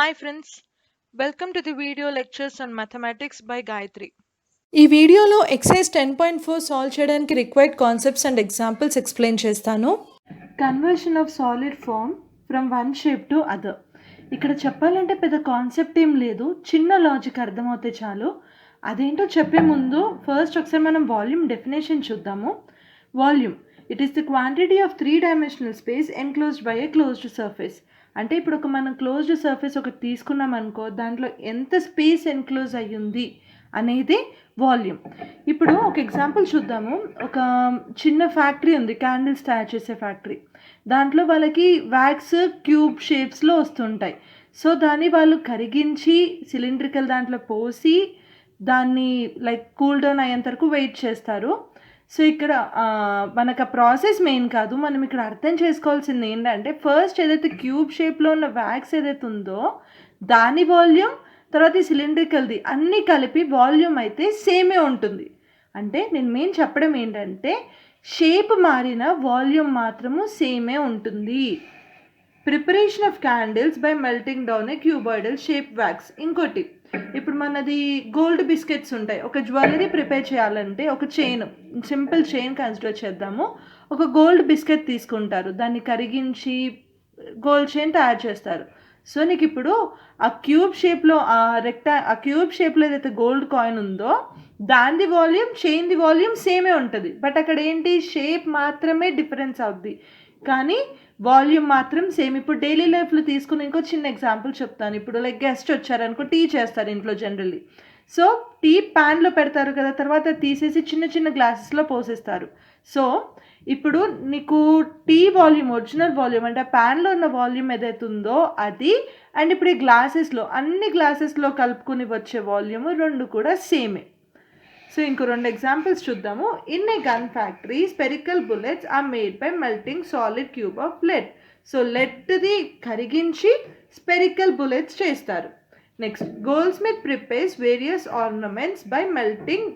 Hi friends, welcome to the video lectures on mathematics by Gayatri. ఈ వీడియోలో exercise 10.4 solve చేయడానికి required concepts and examples explain చేస్తాను. Conversion of solid form from one shape to other. ఇక్కడ చెప్పాలంటే పెద్ద concept ఏం లేదు, చిన్న లాజిక్ అర్థమవుతే చాలు. అదేంటో చెప్పే ముందు ఫస్ట్ ఒకసారి మనం వాల్యూమ్ డెఫినేషన్ చూద్దాము. Volume, it is the quantity of 3-dimensional space enclosed by A closed surface. అంటే ఇప్పుడు మనం క్లోజ్డ్ సర్ఫేస్ ఒకటి తీసుకున్నాం అనుకో, దాంట్లో ఎంత స్పేస్ ఎన్క్లోజ్ అయ్యింది అనేది వాల్యూమ్. ఇప్పుడు ఒక ఎగ్జాంపుల్ చూద్దాము. ఒక చిన్న ఫ్యాక్టరీ ఉంది, క్యాండిల్స్ తయారు చేసే ఫ్యాక్టరీ. దాంట్లో వాళ్ళకి వ్యాక్స్ క్యూబ్ షేప్స్లో వస్తుంటాయి. సో దాన్ని వాళ్ళు కరిగించి సిలిండ్రికల్ దాంట్లో పోసి దాన్ని లైక్ కూల్ డౌన్ అయ్యేంత వరకు వెయిట్ చేస్తారు. సో ఇక్కడ మనకు ఆ ప్రాసెస్ మెయిన్ కాదు, మనం ఇక్కడ అర్థం చేసుకోవాల్సింది ఏంటంటే ఫస్ట్ ఏదైతే క్యూబ్ షేప్లో ఉన్న వ్యాక్స్ ఏదైతే ఉందో దాని వాల్యూమ్, తర్వాత ఈ సిలిండ్రికల్ది అన్నీ కలిపి వాల్యూమ్ అయితే సేమే ఉంటుంది. అంటే నేను మెయిన్ చెప్పడం ఏంటంటే షేప్ మారిన వాల్యూమ్ మాత్రము సేమే ఉంటుంది. Preparation of candles by melting down A cuboidal shape wax. ఇంకోటి, ఇప్పుడు మనది గోల్డ్ బిస్కెట్స్ ఉంటాయి. ఒక జ్యువెలరీ ప్రిపేర్ చేయాలంటే ఒక చైన్, సింపుల్ చైన్ కన్సిడర్ చేద్దాము. ఒక గోల్డ్ బిస్కెట్ తీసుకుంటారు, దాన్ని కరిగించి గోల్డ్ చైన్ తయారు చేస్తారు. సో నీకు ఇప్పుడు ఆ క్యూబ్ షేప్లో ఆ క్యూబ్ షేప్లో ఏదైతే గోల్డ్ కాయిన్ ఉందో దాని వాల్యూమ్, చైన్ది వాల్యూమ్ సేమే ఉంటుంది. బట్ అక్కడ ఏంటి, షేప్ మాత్రమే డిఫరెన్స్ అవుద్ది, కానీ వాల్యూమ్ మాత్రం సేమ్. ఇప్పుడు డైలీ లైఫ్లో తీసుకుని ఇంకో చిన్న ఎగ్జాంపుల్ చెప్తాను. ఇప్పుడు లైక్ గెస్ట్ వచ్చారనుకో, టీ చేస్తారు ఇంట్లో జనరల్లీ. సో టీ ప్యాన్లో పెడతారు కదా, తర్వాత తీసేసి చిన్న చిన్న గ్లాసెస్లో పోసేస్తారు. సో ఇప్పుడు నీకు టీ వాల్యూమ్, ఒరిజినల్ వాల్యూమ్ అంటే ప్యాన్లో ఉన్న వాల్యూమ్ ఏదైతే ఉందో అది, అండ్ ఇప్పుడు ఈ గ్లాసెస్లో, అన్ని గ్లాసెస్లో కలుపుకుని వచ్చే వాల్యూమ్ రెండు కూడా సేమే. సో ఇంకో రెండు ఎగ్జాంపుల్స్ చూద్దాము. In a gun factory spherical bullets are made by melting solid cube of lead. So లెడ్ది కరిగించి స్పెరికల్ బుల్లెట్స్ చేస్తారు. Next, goldsmith prepares various ornaments by melting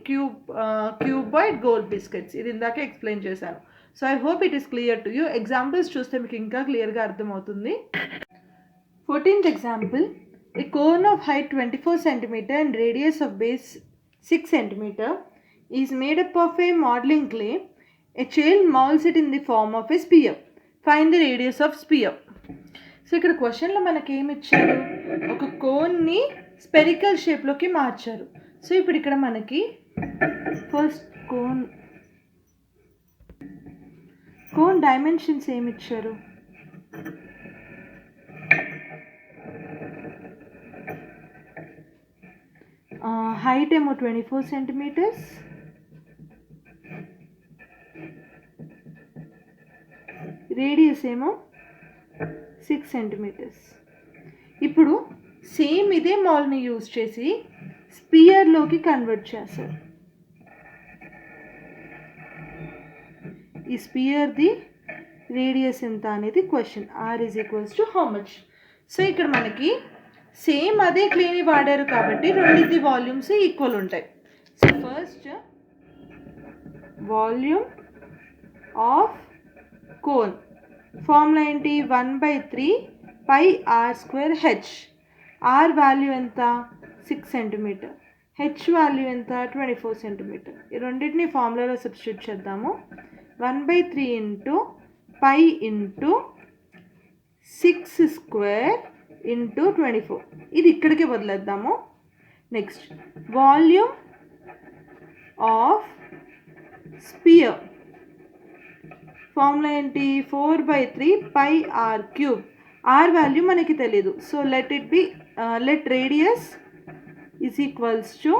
cuboid gold biscuits. ఇది ఇందాక ఎక్స్ప్లెయిన్ చేశాను. So I hope it is clear to you. Examples చూస్తే మీకు ఇంకా క్లియర్గా అర్థమవుతుంది. 14th example, a cone of height 24 cm and radius of base 6 cm is made up of a modeling clay. A child molds it in the form of a sphere. Find the radius of sphere. So ఇక్కడ క్వశ్చన్లో మనకి ఏమి ఇచ్చారు, ఒక కోన్ని spherical షేప్లోకి మార్చారు. So ఇప్పుడు ఇక్కడ మనకి ఫస్ట్ కోన్ డైమెన్షన్స్ ఏమి ఇచ్చారు, హైట్ ఏమో 24 cm, రేడియస్ ఏమో 6 cm. ఇప్పుడు సేమ్ ఇదే మాల్ని యూజ్ చేసి స్పియర్లోకి కన్వర్ట్ చేస్తారు. ఈ స్పియర్ది రేడియస్ ఎంత అనేది question. R is equals to how much. So ఇక్కడ మనకి సేమ్ అదే క్లేని వాడారు కాబట్టి రెండింటి వాల్యూమ్స్ ఈక్వల్ ఉంటాయి. So first volume of cone formula ఏంటి, 1/3 πr² హెచ్. ఆర్ వాల్యూ ఎంత, 6 cm, హెచ్ వాల్యూ ఎంత, 24 cm. ఈ రెండింటిని ఫార్ములాలో సబ్స్టిట్యూట్ చేద్దాము. 1/3 ఇంటూ పై ఇంటూ 6² ఇంటూ 24. ఇది ఇక్కడికి వదిలేద్దాము. Next, volume of sphere formula ఏంటి, 4/3 πr³. ఆర్ వాల్యూ మనకి తెలీదు. So let radius is equals to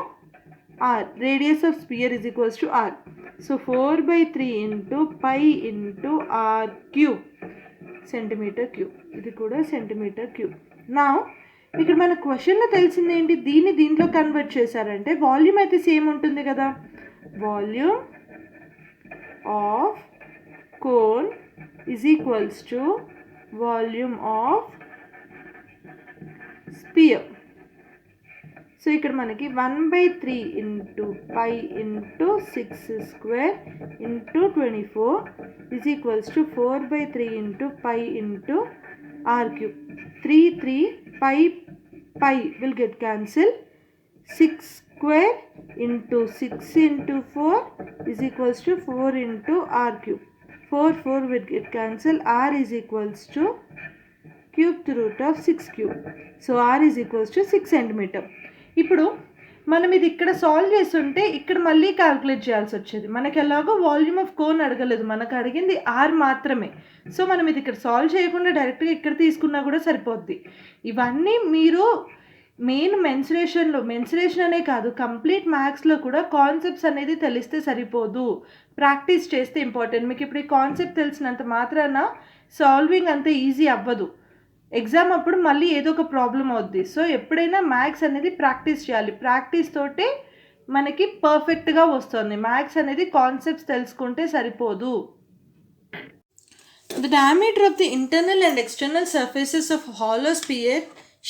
r. Radius of sphere is equals to r. So 4/3 into pi into r³ centimetre cube. ఇది కూడా centimetre cube. నా ఇక్కడ మన క్వశ్చన్లో తెలిసింది ఏంటి, దీంట్లో కన్వర్ట్ చేశారంటే వాల్యూమ్ అయితే సేమ్ ఉంటుంది కదా. Volume of cone is equals to volume of sphere. So ఇక్కడ మనకి 1/3 into pi into 6² into 24 is equals to 4/3 into pi into r³ 3 3 5 pi will get cancelled. 6 square into 6 into 4 is equals to 4 into r cube. 4 will get cancelled. R is equals to cubed root of 6 cube. So r is equals to 6 centimeter. ఇప్పుడు మనం ఇది ఇక్కడ solve చేస్తుంటే ఇక్కడ మళ్ళీ calculate చేయాల్సి వచ్చేది. మనకి ఎలాగో వాల్యూమ్ ఆఫ్ కోన్ అడగలేదు, మనకు అడిగింది ఆర్ మాత్రమే. సో మనం ఇది ఇక్కడ సాల్వ్ చేయకుండా డైరెక్ట్గా ఇక్కడ తీసుకున్నా కూడా సరిపోద్ది. ఇవన్నీ మీరు మెయిన్ మెన్సురేషన్ అనే కాదు, కంప్లీట్ మ్యాథ్స్లో కూడా కాన్సెప్ట్స్ అనేది తెలిస్తే సరిపోదు, ప్రాక్టీస్ చేస్తే ఇంపార్టెంట్. మీకు ఇప్పుడు ఈ కాన్సెప్ట్ తెలిసినంత మాత్రాన సాల్వింగ్ అంత ఈజీ అవ్వదు. ఎగ్జామ్ అప్పుడు మళ్ళీ ఏదో ఒక ప్రాబ్లం అవుద్ది. సో ఎప్పుడైనా మ్యాథ్స్ అనేది ప్రాక్టీస్ చేయాలి. ప్రాక్టీస్ తోటే మనకి పర్ఫెక్ట్గా వస్తుంది. మ్యాథ్స్ అనేది కాన్సెప్ట్స్ తెలుసుకుంటే సరిపోదు. The diameter of the internal and external surfaces of hollow sphere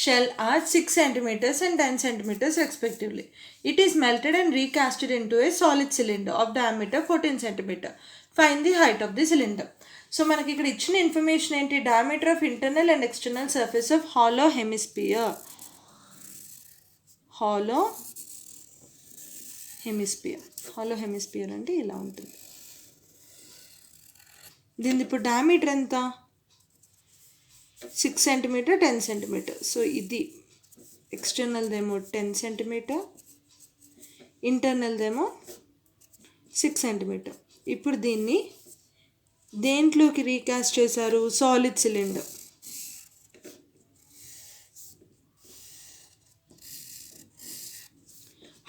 shell are 6 centimeters and 10 centimeters respectively. It is melted and recasted into a solid cylinder of diameter 14 centimeter. Find the height of the cylinder. So మనకి ఇక్కడ ఇచ్చిన information ఏంటి? Diameter of internal and external surface of hollow hemisphere. Hollow hemisphere అంటే ఇలా ఉంటుంది. దీని ఇప్పుడు diameter ఎంత? 6 సెంటీమీటర్ 10 సెంటీమీటర్. సో ఇది ఎక్స్టర్నల్దేమో 10 సెంటీమీటర్, ఇంటర్నల్దేమో 6 సెంటీమీటర్. ఇప్పుడు దీన్ని దేంట్లోకి రీకాస్ట్ చేశారు? Solid cylinder.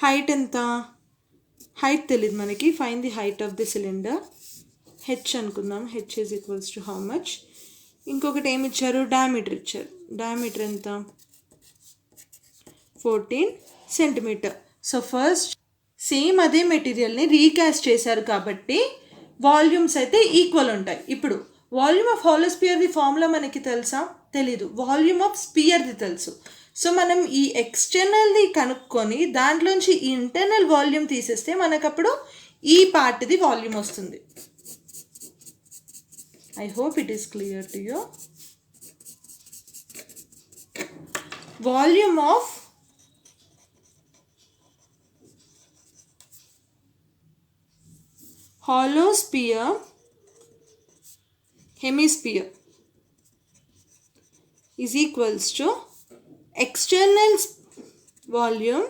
హైట్ ఎంత? హైట్ తెలియదు మనకి. Find the height of the cylinder. H అనుకుందాం. H is equals to how much? ఇంకొకటి ఏమి ఇచ్చారు? డయామీటర్ ఇచ్చారు. డయామీటర్ ఎంత? 14 సెంటీమీటర్. సో ఫస్ట్ సేమ్ అదే మెటీరియల్ని రీకాస్ట్ చేశారు కాబట్టి వాల్యూమ్స్ అయితే ఈక్వల్ ఉంటాయి. ఇప్పుడు వాల్యూమ్ ఆఫ్ హాలో స్పియర్ది ఫార్ములా మనకి తెలుసా? తెలీదు. వాల్యూమ్ ఆఫ్ స్పియర్ది తెలుసు. సో మనం ఈ ఎక్స్టర్నల్ది కనుక్కొని దాంట్లోంచి ఈ ఇంటర్నల్ వాల్యూమ్ తీసేస్తే మనకప్పుడు ఈ పార్ట్ది వాల్యూమ్ వస్తుంది. I hope it is clear to you. Volume of hollow sphere hemisphere is equals to external volume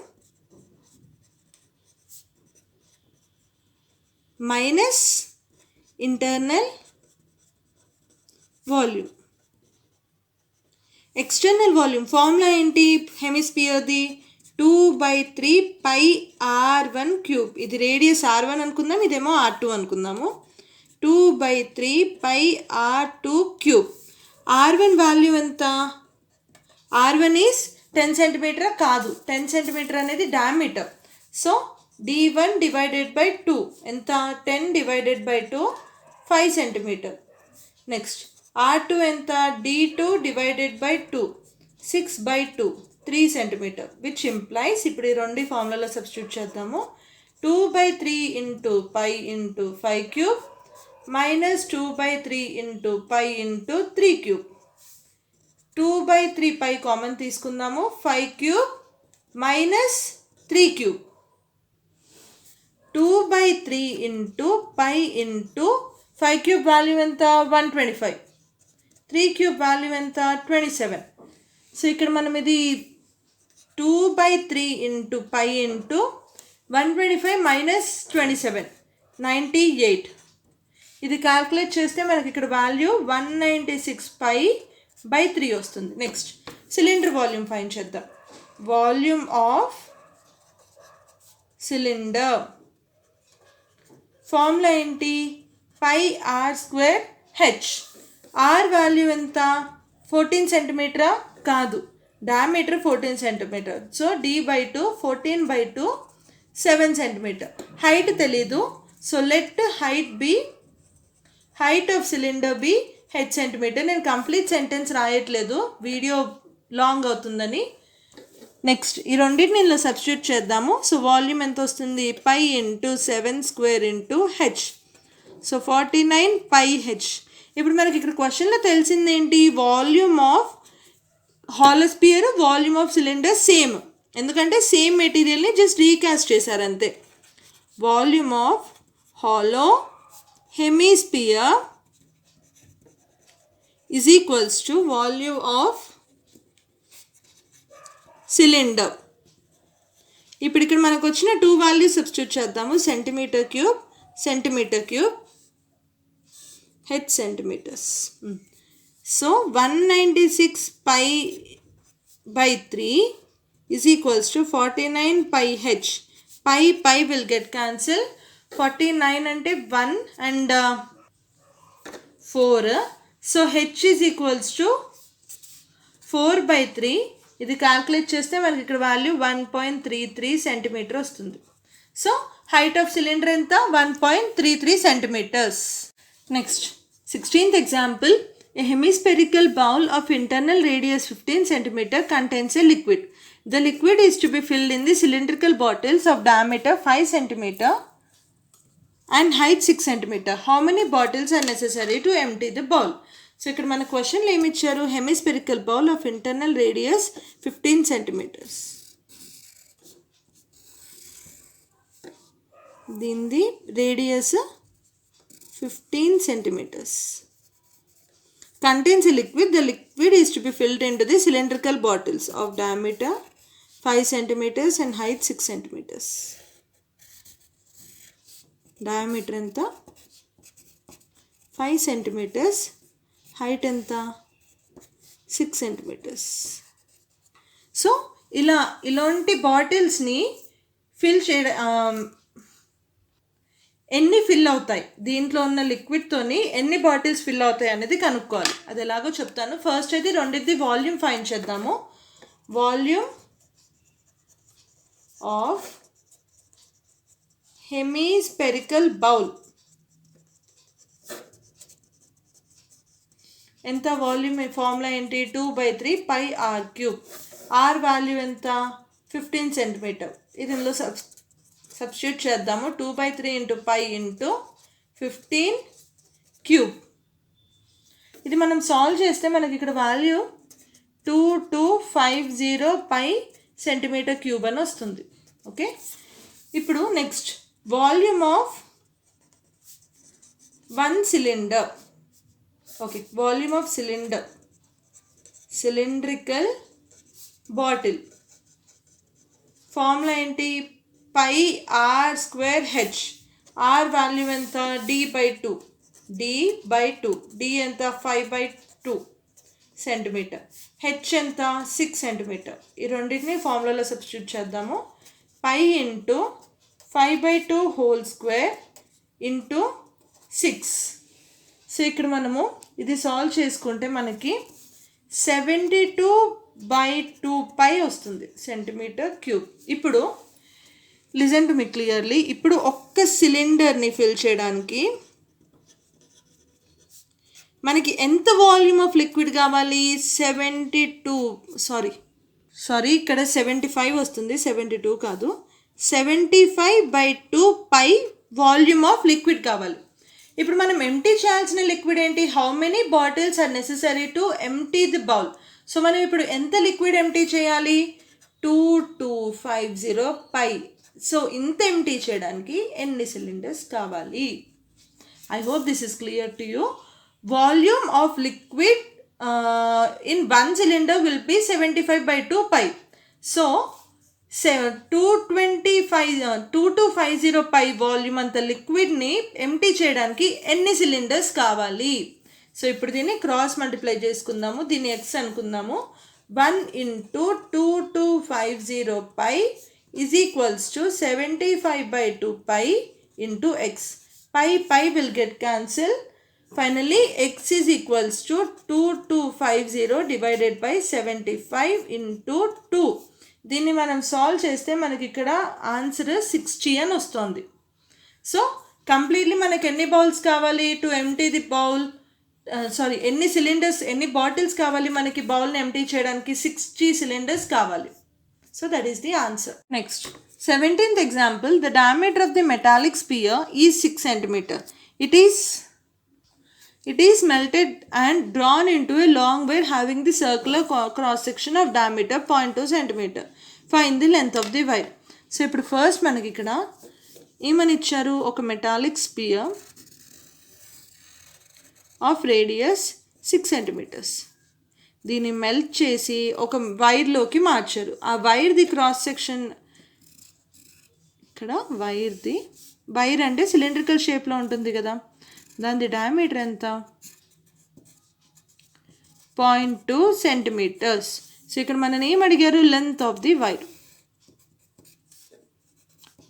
minus internal volume. External volume formula ఏంటి? హెమిస్పియర్ది 2/3 pi r1 క్యూబ్. ఇది రేడియస్ r1 అనుకుందాం, ఇదేమో r2 అనుకుందాము. 2/3 pi r2 cube. r1 value ఎంత? r1 is 10 centimetre కాదు, 10 centimetre అనేది diameter. So d1 divided by 2 ఎంత? 10 divided by 2 5 centimetre. Next r2 ఎంత? d2 divided by 2 6/2 3 centimeter. Which implies ఇప్పుడు ఈ రెండు ఫార్ములాలో సబ్స్టిట్యూట్ చేద్దాము. 2/3 into pi into 5 cube minus 2/3 into pi into 3 cube. 2/3 pi common తీసుకుందాము. 5 cube minus 3 cube. 2/3 into pi into 5 cube value ఎంత? 125. 3 cube value ఎంత? 27. So ఇక్కడ మనం ఇది 2/3 ఇంటూ పై ఇంటూ 125 మైనస్ 27 98. ఇది క్యాల్కులేట్ చేస్తే మనకి ఇక్కడ వాల్యూ 196 పై 3 వస్తుంది. నెక్స్ట్ సిలిండర్ వాల్యూమ్ ఫైండ్ చేద్దాం. వాల్యూమ్ ఆఫ్ సిలిండర్ ఫార్ములా ఏంటి? Pi r square h. R value ఎంత? 14 సెంటీమీటరా? కాదు, diameter 14 centimetre. So d/2 14/2 7 centimetre. Height తెలీదు. So let height of cylinder be h centimetre. నేను కంప్లీట్ సెంటెన్స్ రాయట్లేదు, video long అవుతుందని. Next ఈ రెండింటిని ఇందులో సబ్స్టిట్యూట్ చేద్దాము. సో వాల్యూమ్ ఎంత వస్తుంది? Pi into 7 square into H. So 49 πh. ఇప్పుడు మనకి ఇక్కడ క్వశ్చన్లో తెలిసింది ఏంటి? Volume of hollow sphere, volume of cylinder same, ఎందుకంటే సేమ్ మెటీరియల్ని జస్ట్ రీకాస్ట్ చేశారు అంతే. Volume of hollow hemisphere is equals to volume of cylinder. ఇప్పుడు ఇక్కడ మనకు వచ్చిన 2 వాల్యూస్ సబ్స్టిట్యూట్ చేద్దాము. Centimeter cube, H centimeters. So 196 pi by 3 is equals to 49 pi h. Pi will get cancelled. 49 అంటే 1 and 4. So h is equals to 4 by 3. ఇది calculate చేస్తే మనకి ఇక్కడ వాల్యూ 1.33 సెంటీమీటర్ వస్తుంది. సో హైట్ ఆఫ్ సిలిండర్ ఎంత? 1.33 centimeters. Next 16th example. A hemispherical bowl of internal radius 15 cm contains a liquid. The liquid is to be filled in the cylindrical bottles of diameter 5 cm and height 6 cm. How many bottles are necessary to empty the bowl? So ఇక్కడ మన క్వశ్చన్లో ఏమి ఇచ్చారు? Hemispherical bowl of internal radius 15 centimeters. దీనిది radius 15 centimeters. Contains a liquid. The liquid is to be filled into the cylindrical bottles of diameter 5 centimeters and height 6 centimeters. Diameter enta 5 centimeters, height enta 6 centimeters. So ఇలాంటి బాటిల్స్ని fill ఎన్ని fill అవుతాయి, దీంట్లో ఉన్న లిక్విడ్తోని ఎన్ని bottles fill అవుతాయి అనేది కనుక్కోవాలి. అది ఎలాగో చెప్తాను. ఫస్ట్ అయితే రెండిది వాల్యూమ్ ఫైండ్ చేద్దాము. వాల్యూమ్ ఆఫ్ హెమిస్పెరికల్ బౌల్ ఎంత? వాల్యూమ్ ఫార్ములా ఏంటి? 2/3 pi r³. ఆర్ వాల్యూ ఎంత? 15 సెంటీమీటర్. ఇది ఇందులో సబ్స్టిట్యూట్ చేద్దాము. 2/3 ఇంటూ పై ఇంటూ 15³. ఇది మనం సాల్వ్ చేస్తే మనకి ఇక్కడ వాల్యూ 2250 pi సెంటీమీటర్ క్యూబ్ అని వస్తుంది. ఓకే, ఇప్పుడు next volume of 1 cylinder. Okay, volume of cylindrical bottle formula ఏంటి? pi r²h. r వాల్యూ ఎంత? d/2. d ఎంత? 5/2 సెంటీమీటర్. హెచ్ ఎంత? 6 సెంటీమీటర్. ఈ రెండింటిని ఫార్ములాలో సబ్స్టిట్యూట్ చేద్దాము. pi into 5/2 whole square into 6. So ఇక్కడ మనము ఇది సాల్వ్ చేసుకుంటే మనకి 72/2 pi వస్తుంది సెంటీమీటర్ క్యూబ్. ఇప్పుడు లిజన్ టు మీ క్లియర్లీ. ఇప్పుడు ఒక్క సిలిండర్ని ఫిల్ చేయడానికి మనకి ఎంత వాల్యూమ్ ఆఫ్ లిక్విడ్ కావాలి? 72 ఇక్కడ 75 వస్తుంది, 72 కాదు. 75/2 pi వాల్యూమ్ ఆఫ్ లిక్విడ్ కావాలి. ఇప్పుడు మనం ఎంటీ చేయాల్సిన లిక్విడ్ ఏంటి? How many bottles are necessary to empty the bowl. So మనం ఇప్పుడు ఎంత లిక్విడ్ ఎంటీ చేయాలి? 2250 pi. సో ఇంత ఎంటీ చేయడానికి ఎన్ని సిలిండర్స్ కావాలి? I hope this is clear to you. Volume of liquid in 1 cylinder will be 75/2 pi. So 2250 pi volume అంత లిక్విడ్ని empty చేయడానికి ఎన్ని సిలిండర్స్ కావాలి? సో ఇప్పుడు దీన్ని క్రాస్ మల్టిప్లై చేసుకుందాము. దీన్ని x అనుకుందాము. 1 into 2250 pi is equals to 75/2 pi into x. Pi will get cancelled. Finally, x is equals to 2250 divided by 75 into 2. దీన్ని మనం సాల్వ్ చేస్తే మనకి ఇక్కడ ఆన్సర్ 60 అని వస్తుంది. సో కంప్లీట్లీ మనకి ఎన్ని బౌల్స్ కావాలి టు ఎంటీ ది బౌల్? ఎన్ని సిలిండర్స్, ఎన్ని బాటిల్స్ కావాలి మనకి బౌల్ని ఎంటీ చేయడానికి? 60 సిలిండర్స్ కావాలి. So that is the answer. Next, 17th example. The diameter of the metallic sphere is 6 cm. It is melted and drawn into a long wire having the circular cross section of diameter 0.2 centimeter. Find the length of the wire. So ఇప్పుడు first మనకి ఇక్కడ ఏమని ఇచ్చారు, ఒక metallic sphere of radius 6 centimeters. దీన్ని melt చేసి ఒక వైర్లోకి మార్చారు. ఆ వైర్ది క్రాస్ సెక్షన్ ఇక్కడ వైర్ అంటే సిలిండ్రికల్ షేప్లో ఉంటుంది కదా, దాని డయామీటర్ ఎంత, 0.2 సెంటీమీటర్స్. సో ఇక్కడ మనని ఏం అడిగారు, length of the wire.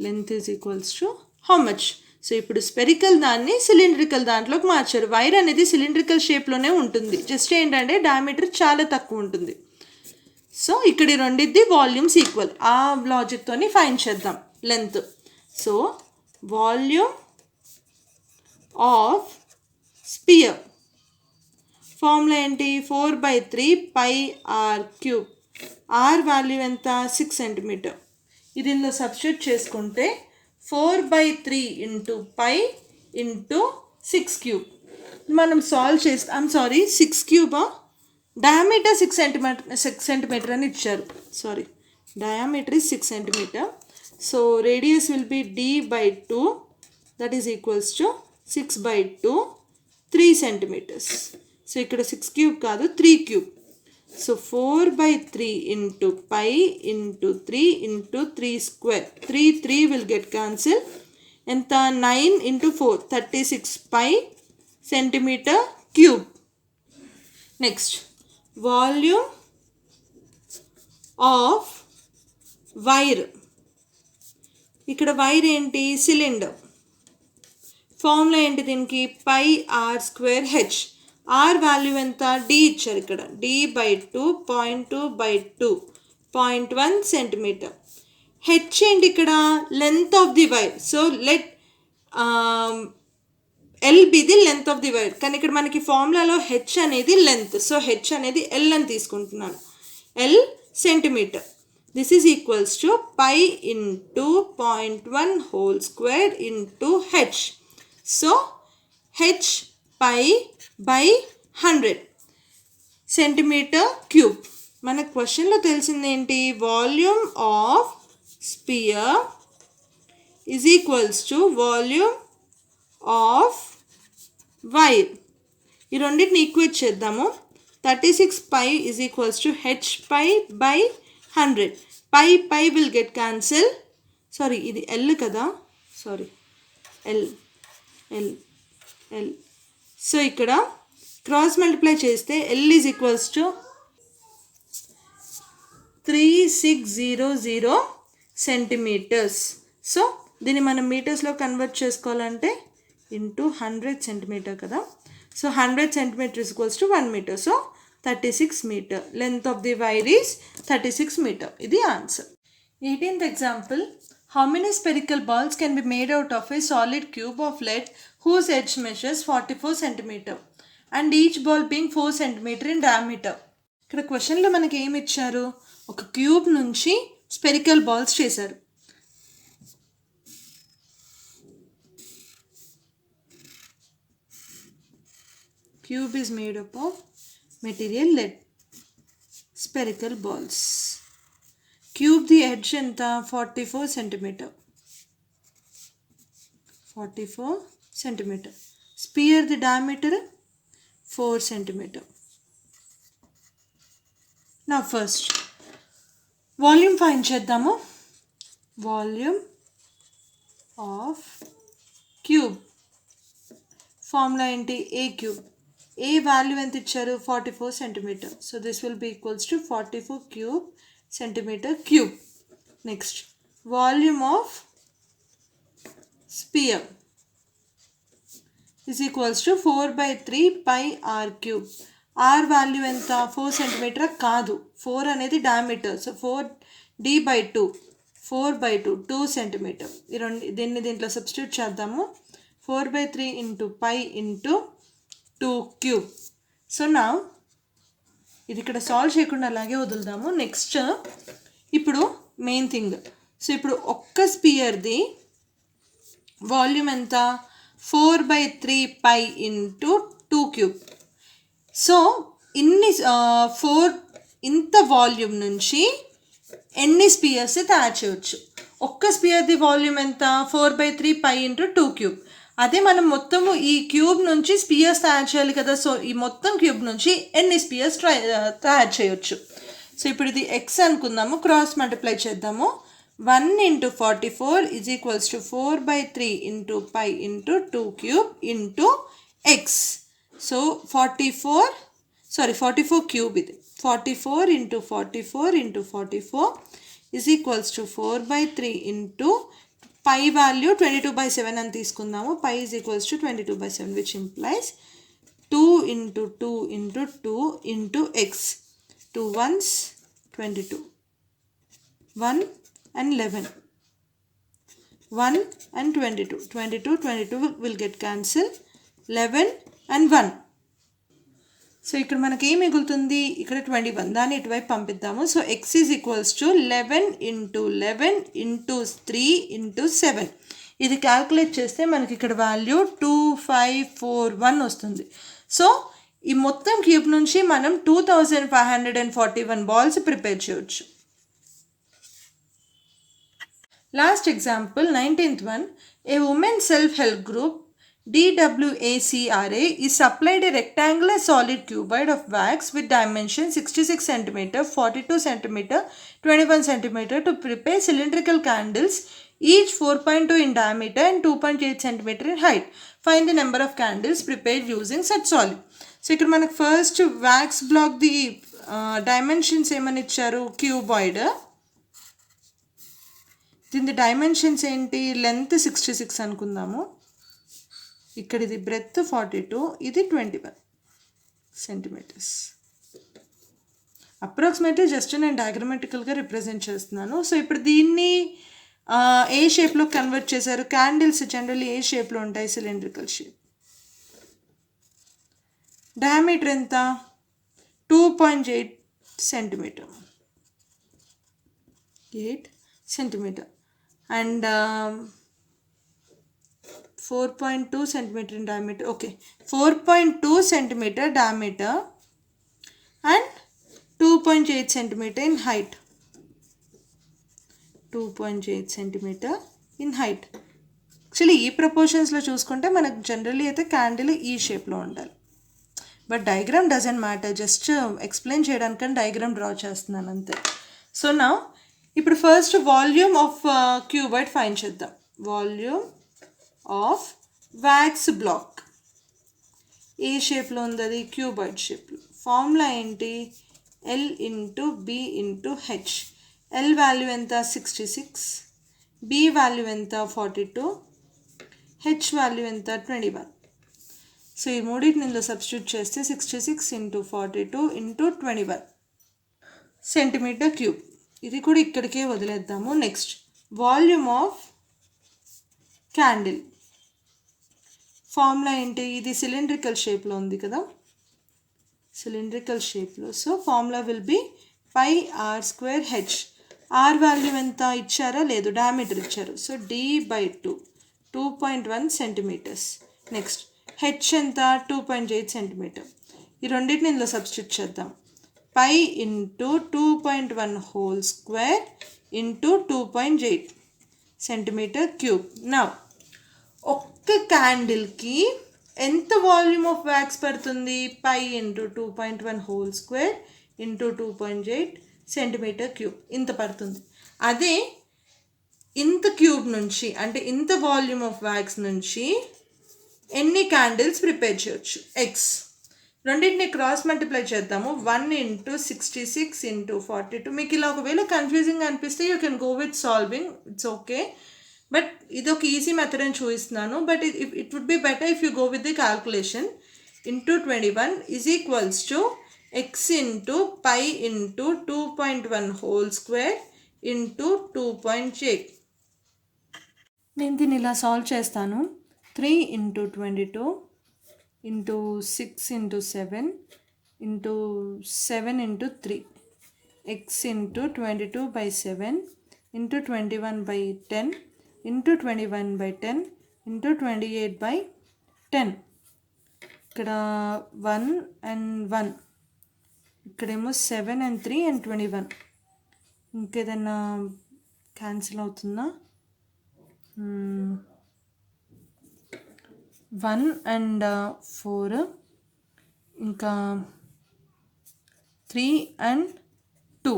Length is equals to how much. So ఇప్పుడు స్పెరికల్ దాన్ని సిలిండ్రికల్ దాంట్లోకి మార్చారు. వైర్ అనేది సిలిండ్రికల్ షేప్లోనే ఉంటుంది, జస్ట్ ఏంటంటే డయామీటర్ చాలా తక్కువ ఉంటుంది. సో ఇక్కడ రెండిద్ది వాల్యూమ్స్ ఈక్వల్. ఆ లాజిక్తోని ఫైండ్ చేద్దాం length. So volume of sphere formula ఏంటి, 4/3 πr³. ఆర్ వాల్యూ ఎంత, 6 సెంటీమీటర్. ఇది ఇందులో సబ్స్టిట్యూట్ చేసుకుంటే 4/3 ఇంటూ పై ఇంటూ 6³ మనం సాల్వ్ చేస్తాం. 6³ డయామీటర్ 6 సెంటీమీటర్ అని ఇచ్చారు. Diameter is 6 centimeter. So radius will be d/2, that is equals to 6/2, 3 centimeters. So ఇక్కడ 6³ కాదు, 3³ సో 4/3 into pi into 3 into 3 square. 3 will get cancel. ఎంత, 9 into 4 36 pi centimeter cube. Next volume of wire. ఇక్కడ wire ఏంటి, cylinder. Formula ఏంటి దీనికి, πr²h. Are value ఎంత, D ఇచ్చారు ఇక్కడ, d/2 0.2/2 0.1 సెంటీమీటర్. హెచ్ ఏంటి ఇక్కడ, length of the wire. So let L be the length of the wire. కానీ ఇక్కడ మనకి ఫార్ములాలో హెచ్ అనేది లెంత్, సో హెచ్ అనేది ఎల్ అని తీసుకుంటున్నాను. L centimetre. This is equals to pi into 0.1² into H. So H pi by 100 centimetre cube. మన క్వశ్చన్లో తెలిసింది ఏంటి, volume of sphere is equals to volume of wire. ఈ రెండింటిని ఈక్వేట్ చేద్దాము. 36 pi is equals to H pi by 100. Pi will get cancel. ఇది L కదా, L. So ఇక్కడ క్రాస్ మల్టిప్లై చేస్తే L is equals to 3600 centimetres. So దీన్ని మనం మీటర్స్లో కన్వర్ట్ చేసుకోవాలంటే ఇంటూ 100 సెంటీమీటర్ కదా. So 100 centimetre is equals to 1 metre. So 36 metre. Length of the wire is 36 metre. ఇది answer. 18th example. How many spherical balls can be made out of a solid cube of lead whose edge measures 44 centimeter and each ball being 4 centimeter in diameter? ఇక్కడ క్వశ్చన్లో మనకి ఏమి ఇచ్చారు, ఒక cube నుంచి spherical balls చేశారు. Cube is made up of material lead. Spherical balls. Cube ది edge ఎంత, 44 సెంటీమీటర్. 44 సెంటీమీటర్. స్పియర్ ది డయామీటర్ 4 సెంటీమీటర్. నా ఫస్ట్ వాల్యూమ్ ఫైండ్ చేద్దాము. వాల్యూమ్ ఆఫ్ క్యూబ్ ఫార్ములా ఏంటి, ఏ క్యూబ్. ఏ వాల్యూ ఎంత ఇచ్చారు, 44 centimetre. So this will be equals to 44 cube centimeter cube. Next, volume of sphere is equals to 4/3 πr³. r value ఎంత, 4 centimeter కాదు, 4 అనేది diameter. So 4d/2 4/2 2 centimeter. దీంట్లో substitute చేద్దాము. 4/3 into pi into 2³ so నా ఇది ఇక్కడ సాల్వ్ చేయకుండా అలాగే వదులుదాము. నెక్స్ట్ ఇప్పుడు మెయిన్ థింగ్. సో ఇప్పుడు ఒక్క స్పియర్ది వాల్యూమ్ ఎంత, 4/3 π ఇంటూ 2 క్యూబ్. సో ఇన్ని 4 ఇంత వాల్యూమ్ నుంచి ఎన్ని స్పియర్స్ తయారు చేయవచ్చు? ఒక్క స్పియర్ది వాల్యూమ్ ఎంత? 4/3 పై ఇంటూ 2 క్యూబ్. అదే మనం మొత్తము ఈ క్యూబ్ నుంచి స్పియర్స్ తయారు చేయాలి కదా. సో ఈ మొత్తం క్యూబ్ నుంచి ఎన్ని స్పియర్స్ తయారు చేయొచ్చు? సో ఇప్పుడు ఇది ఎక్స్ అనుకుందాము, క్రాస్ మల్టిప్లై చేద్దాము. 1 into 44 is equals to 4/3 into pi into 2 cube into x. So 44 cube ఇది. 44 into 44 into 44 is equals to 4/3 into pi value 22/7 అని తీసుకుందాము. pi is equals to 22/7 which implies 2 into 2 into 2 into x. 2 ones 22. 1 and 11. 1 and 22. 22 will get cancelled. 11 and 1. So ఇక్కడ మనకి ఏం మిగులుతుంది? ఇక్కడ 21. దాన్ని ఇటువైపు పంపిద్దాము. సో x is equals to 11 into 11 into 3 into 7. ఇది క్యాల్కులేట్ చేస్తే మనకి ఇక్కడ వాల్యూ 2541 వస్తుంది. సో ఈ మొత్తం క్యూబ్ నుంచి మనం 2541 బాల్స్ ప్రిపేర్ చేయవచ్చు. Last example, 19th one. A women's self-help group DWACRA is supplied a rectangular solid cuboid of wax with dimension 66 cm, 42 cm, 21 cm to prepare cylindrical candles, each 4.2 in diameter and 2.8 cm in height. Find the number of candles prepared using such solid. So ఇక్కడ మనకు first wax block ది dimensions ఏమని ఇచ్చారు? Cuboid. దీని dimensions ఏంటి? Length 66 అనుకుందాము. ఇక్కడ ఇది బ్రెత్ 42, ఇది 21 సెంటీమీటర్స్. అప్రాక్సిమేట్లీ జస్ట్ నేను డయాగ్రమాటికల్గా రిప్రజెంట్ చేస్తున్నాను. సో ఇప్పుడు దీన్ని ఏ షేప్లో కన్వర్ట్ చేశారు? క్యాండిల్స్ జనరల్లీ ఏ షేప్లో ఉంటాయి? Cylindrical shape. డయామీటర్ ఎంత? 2.8 centimetre. 8 centimetre and 4.2 centimeter in diameter. Okay, 4.2 centimeter diameter and 2.8 centimeter in height. 2.8 centimeter in height. Actually ఈ ప్రపోర్షన్స్లో చూసుకుంటే మనకు జనరల్లీ అయితే క్యాండిల్ ఈ షేప్లో ఉండాలి. But diagram doesn't matter, just explain చేయడానికని డయాగ్రామ్ డ్రా చేస్తున్నాను అంతే. సో నా ఇప్పుడు first volume of cuboid find చేద్దాం. వాల్యూమ్ ఆఫ్ వ్యాక్స్ బ్లాక్ ఏ షేప్లో ఉంది? అది క్యూబాయిడ్ షేప్లో. ఫార్ములా ఏంటి? L into B into H. L value ఎంత? 66. B వాల్యూ ఎంత? 42. H వాల్యూ ఎంత? 21. సో ఈ మూడింటిని ఇందులో సబ్స్టిట్యూట్ చేస్తే 66 into 42 into 21 సెంటీమీటర్ క్యూబ్. ఇది కూడా ఇక్కడికే వదిలేద్దాము. Next volume of candle formula ఏంటి? ఇది సిలిండ్రికల్ షేప్లో ఉంది కదా, సిలిండ్రికల్ షేప్లో. So formula will be pi r square h. R value ఎంత ఇచ్చారా? లేదు, డయామీటర్ ఇచ్చారు. So D/2 2.1 centimetres. Next H ఎంత? 2.8 సెంటీమీటర్. ఈ రెండింటిని ఇందులో సబ్స్టిట్యూట్ చేద్దాం. Pi into 2.1 whole square into 2.8 centimetre cube. నా ఒక్క క్యాండిల్కి ఎంత వాల్యూమ్ ఆఫ్ వ్యాక్స్ పడుతుంది? Pi into 2.1 whole square into 2.8 centimetre cube ఇంత పడుతుంది. అదే ఇంత క్యూబ్ నుంచి అంటే ఇంత వాల్యూమ్ ఆఫ్ వ్యాక్స్ నుంచి ఎన్ని క్యాండిల్స్ ప్రిపేర్ చేయొచ్చు? ఎక్స్. రెండింటిని క్రాస్ మల్టిప్లై చేద్దాము. 1 into 66 into 42. మీకు ఇలా ఒకవేళ కన్ఫ్యూజింగ్ అనిపిస్తే you can go with solving, it's okay. But ఇది ఒక ఈజీ మెథడ్ అని చూపిస్తున్నాను. But it would be better if you go with the calculation. Into 21 is equals to X into pi into 2.1 whole square into 2.8. నేను దీన్ని ఇలా solve చేస్తాను. 3 into 22 into 6 into 7 into 7 into 3 x into 22/7 into 21/10 into 21/10 into 28/10. ఇక్కడ 1 and 1, ఇక్కడేమో 7 and 3 and 21. ఇంకేదైనా cancel అవుతుందా? 1 and 4, ఇంకా 3 and 2.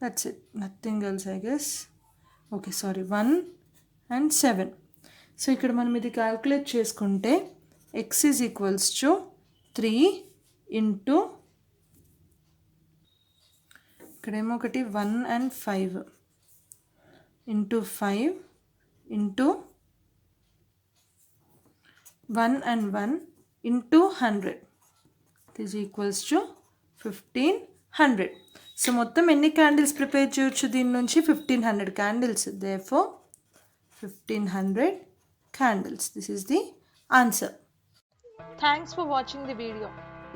That's it, nothing else I guess. Okay, sorry, 1 and 7. So ఇక్కడ మనం ఇది క్యాల్కులేట్ చేసుకుంటే x is equals to 3 into ఇక్కడేమో ఒకటి 1 and 5 into 5 into 1 and 1 into 100. This is equals to 1500. So మొత్తం ఎన్ని క్యాండిల్స్ ప్రిపేర్ చేయొచ్చు దీని నుంచి? 1500 candles. Therefore 1500 candles. This is the answer. Thanks for watching the video.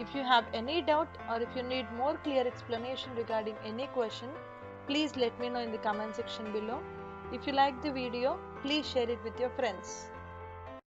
If you have any doubt or if you need more clear explanation regarding any question, please let me know in the comment section below. If you like the video, please share it with your friends.